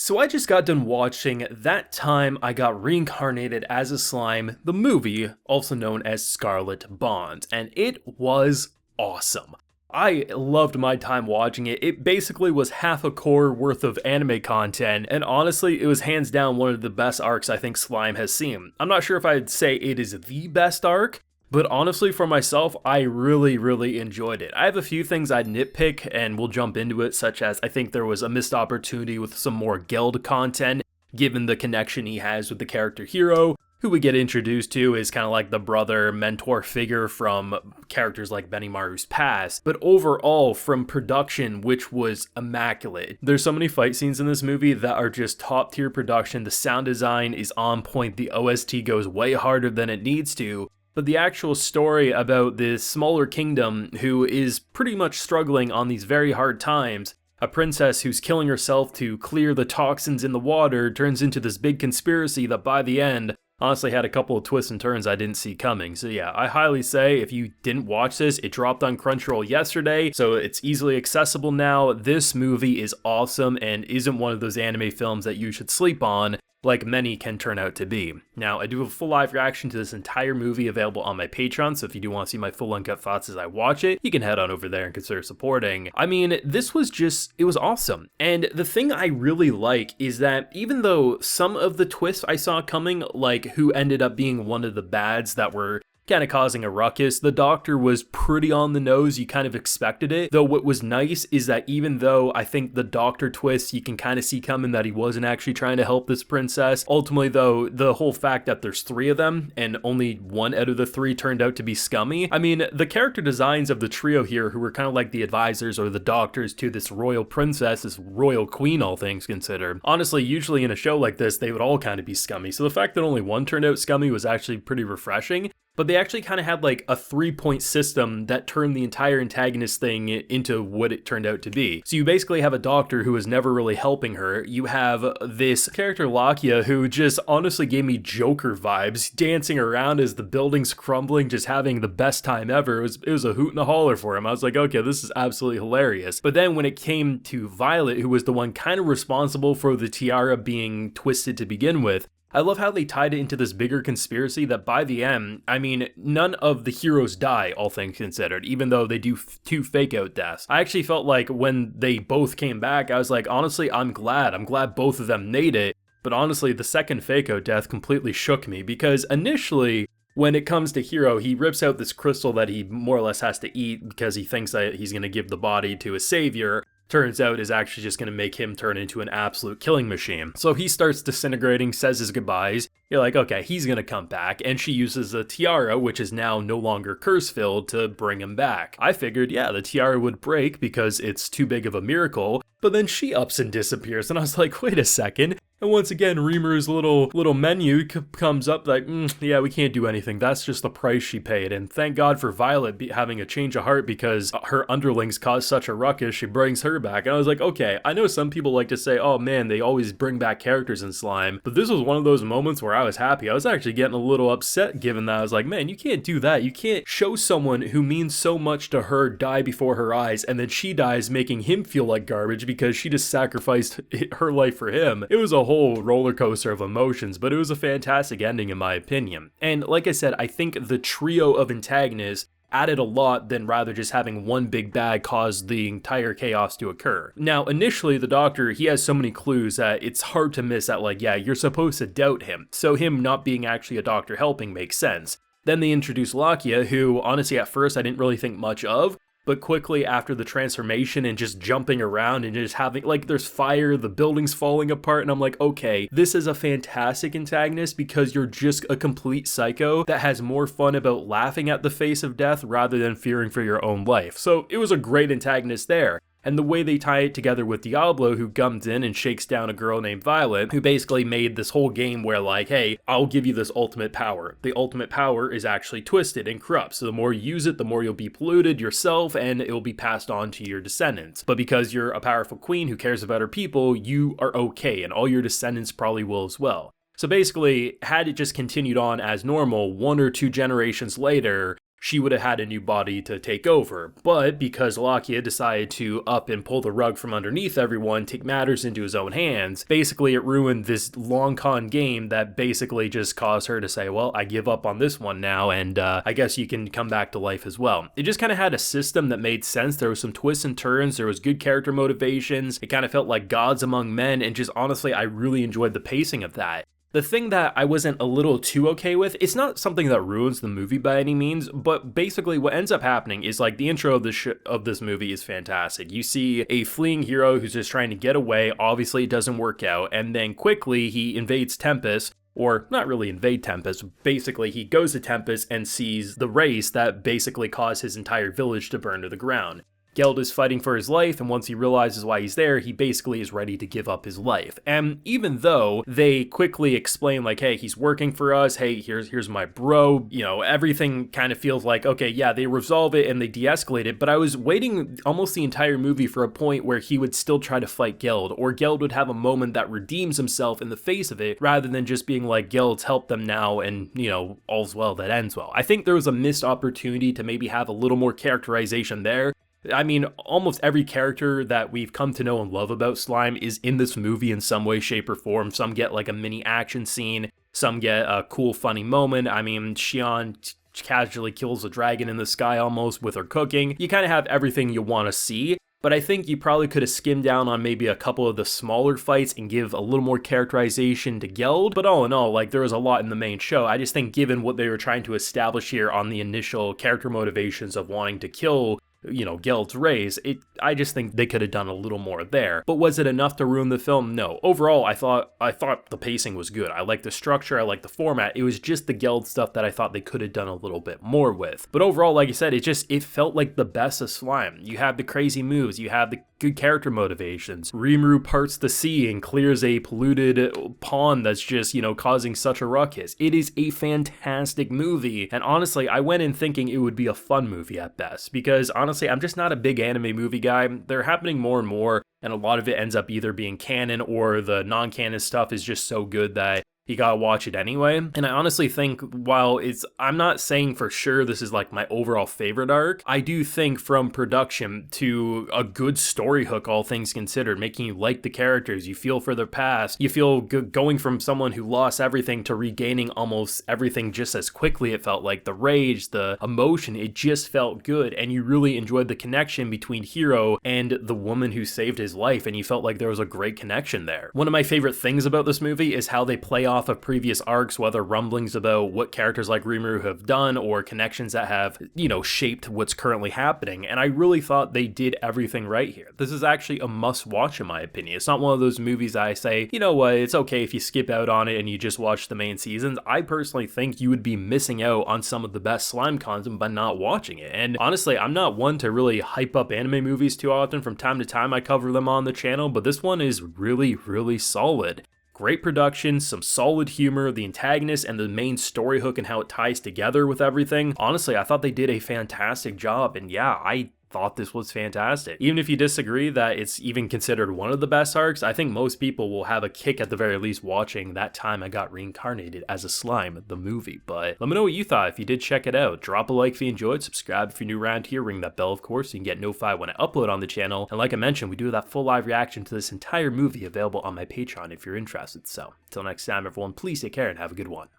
So I just got done watching That Time I Got Reincarnated as a Slime, the movie, also known as Scarlet Bond, and it was awesome. I loved my time watching it. It basically was half a core worth of anime content, and honestly, it was hands down one of the best arcs I think Slime has seen. I'm not sure if I'd say it is the best arc, but honestly, for myself, I really enjoyed it. I have a few things I'd nitpick, and we'll jump into it, such as I think there was a missed opportunity with some more Geld content, given the connection he has with the character Hero, who we get introduced to is kind of like the brother mentor figure from characters like Benimaru's past, but overall from production, which was immaculate. There's so many fight scenes in this movie that are just top tier production. The sound design is on point. The OST goes way harder than it needs to. But the actual story about this smaller kingdom who is pretty much struggling on these very hard times, a princess who's killing herself to clear the toxins in the water, turns into this big conspiracy that by the end honestly had a couple of twists and turns I didn't see coming. So yeah, I highly say if you didn't watch this, it dropped on Crunchyroll yesterday, so it's easily accessible now. This movie is awesome and isn't one of those anime films that you should sleep on, like many can turn out to be. Now, I do have a full live reaction to this entire movie available on my Patreon, so if you do want to see my full uncut thoughts as I watch it, you can head on over there and consider supporting. I mean, this was just, it was awesome. And the thing I really like is that even though some of the twists I saw coming, like who ended up being one of the bads that were kind of causing a ruckus, the doctor was pretty on the nose. You kind of expected it. Though what was nice is that even though I think the doctor twist you can kind of see coming that he wasn't actually trying to help this princess, ultimately though, the whole fact that there's three of them and only one out of the three turned out to be scummy. I mean, the character designs of the trio here, who were kind of like the advisors or the doctors to this royal princess, this royal queen, all things considered. Honestly, usually in a show like this, they would all kind of be scummy. So the fact that only one turned out scummy was actually pretty refreshing. But they actually kind of had like a 3-point system that turned the entire antagonist thing into what it turned out to be. So you basically have a doctor who was never really helping her. You have this character Lakia who just honestly gave me Joker vibes, dancing around as the building's crumbling, just having the best time ever. It was a hoot and a holler for him. I was like, okay, this is absolutely hilarious. But then when it came to Violet, who was the one kind of responsible for the tiara being twisted to begin with, I love how they tied it into this bigger conspiracy that by the end, I mean, none of the heroes die, all things considered, even though they do two fake out deaths. I actually felt like when they both came back, I was like, honestly, I'm glad both of them made it. But honestly, the second fake out death completely shook me because initially, when it comes to Hero, he rips out this crystal that he more or less has to eat because he thinks that he's going to give the body to his savior. Turns out is actually just going to make him turn into an absolute killing machine. So he starts disintegrating, says his goodbyes. You're like, okay, he's going to come back. And she uses a tiara, which is now no longer curse-filled, to bring him back. I figured, yeah, the tiara would break because it's too big of a miracle. But then she ups and disappears. And I was like, wait a second. And once again, Reamer's little menu comes up like, yeah, we can't do anything. That's just the price she paid. And thank God for Violet having a change of heart because her underlings caused such a ruckus. She brings her back. And I was like, okay, I know some people like to say, oh man, they always bring back characters in Slime. But this was one of those moments where I was happy. I was actually getting a little upset given that I was like, man, you can't do that. You can't show someone who means so much to her die before her eyes. And then she dies making him feel like garbage because she just sacrificed her life for him. It was a whole roller coaster of emotions, but it was a fantastic ending in my opinion. And like I said, I think the trio of antagonists added a lot than rather just having one big bad cause the entire chaos to occur. Now, initially, the doctor, he has so many clues that it's hard to miss that, like, yeah, you're supposed to doubt him. So him not being actually a doctor helping makes sense. Then they introduce Lakia, who honestly at first I didn't really think much of, but quickly after the transformation and just jumping around and just having, like, there's fire, the building's falling apart, and I'm like, okay, this is a fantastic antagonist because you're just a complete psycho that has more fun about laughing at the face of death rather than fearing for your own life. So it was a great antagonist there. And the way they tie it together with Diablo, who comes in and shakes down a girl named Violet, who basically made this whole game where like, hey, I'll give you this ultimate power. The ultimate power is actually twisted and corrupt. So the more you use it, the more you'll be polluted yourself and it will be passed on to your descendants. But because you're a powerful queen who cares about her people, you are okay and all your descendants probably will as well. So basically, had it just continued on as normal, 1 or 2 generations later, she would have had a new body to take over. But because Lakia decided to up and pull the rug from underneath everyone, take matters into his own hands, basically it ruined this long con game that basically just caused her to say, well, I give up on this one now, and I guess you can come back to life as well. It just kind of had a system that made sense. There was some twists and turns, there was good character motivations, it kind of felt like gods among men, and just honestly, I really enjoyed the pacing of that. The thing that I wasn't a little too okay with, it's not something that ruins the movie by any means, but basically what ends up happening is like the intro of this movie is fantastic. You see a fleeing hero who's just trying to get away, obviously it doesn't work out, and then quickly he invades Tempest, or not really invade Tempest, basically he goes to Tempest and sees the race that basically caused his entire village to burn to the ground. Geld is fighting for his life, and once he realizes why he's there, he basically is ready to give up his life. And even though they quickly explain like, hey, he's working for us, hey, here's my bro, you know, everything kind of feels like, okay, yeah, they resolve it and they de-escalate it, but I was waiting almost the entire movie for a point where he would still try to fight Geld, or Geld would have a moment that redeems himself in the face of it, rather than just being like, Geld's helped them now and, you know, all's well that ends well. I think there was a missed opportunity to maybe have a little more characterization there. I mean, almost every character that we've come to know and love about Slime is in this movie in some way, shape, or form. Some get like a mini action scene, some get a cool, funny moment. I mean, Xion casually kills a dragon in the sky almost with her cooking. You kind of have everything you want to see. But I think you probably could have skimmed down on maybe a couple of the smaller fights and give a little more characterization to Geld. But all in all, like, there was a lot in the main show. I just think given what they were trying to establish here on the initial character motivations of wanting to kill, you know, Geld's race, I just think they could have done a little more there. But was it enough to ruin the film? No. Overall, I thought the pacing was good. I liked the structure, I liked the format. It was just the Geld stuff that I thought they could have done a little bit more with. But overall, like I said, it felt like the best of Slime. You have the crazy moves, you have the good character motivations. Rimuru parts the sea and clears a polluted pond that's just, you know, causing such a ruckus. It is a fantastic movie, and honestly, I went in thinking it would be a fun movie at best, because honestly, I'm just not a big anime movie guy. They're happening more and more, and a lot of it ends up either being canon or the non-canon stuff is just so good that you gotta watch it anyway. And I honestly think while I'm not saying for sure this is like my overall favorite arc, I do think from production to a good story hook, all things considered, making you like the characters, you feel for their past, you feel good going from someone who lost everything to regaining almost everything just as quickly. It felt like the rage, the emotion, it just felt good, and you really enjoyed the connection between Hiro and the woman who saved his life, and you felt like there was a great connection there. One of my favorite things about this movie is how they play off of previous arcs, whether rumblings about what characters like Rimuru have done or connections that have, you know, shaped what's currently happening, and I really thought they did everything right here. This is actually a must-watch in my opinion. It's not one of those movies I say, you know what, it's okay if you skip out on it and you just watch the main seasons. I personally think you would be missing out on some of the best Slime content by not watching it, and honestly, I'm not one to really hype up anime movies too often. From time to time I cover them on the channel, but this one is really, really solid. Great production, some solid humor, the antagonist and the main story hook and how it ties together with everything. Honestly, I thought they did a fantastic job, and yeah, I thought this was fantastic. Even if you disagree that it's even considered one of the best arcs, I think most people will have a kick at the very least watching That Time I Got Reincarnated as a Slime, the movie. But let me know what you thought if you did check it out. Drop a like if you enjoyed, subscribe if you're new around here, ring that bell of course so you can get notified when I upload on the channel. And like I mentioned, we do that full live reaction to this entire movie available on my Patreon if you're interested. So until next time everyone, please take care and have a good one.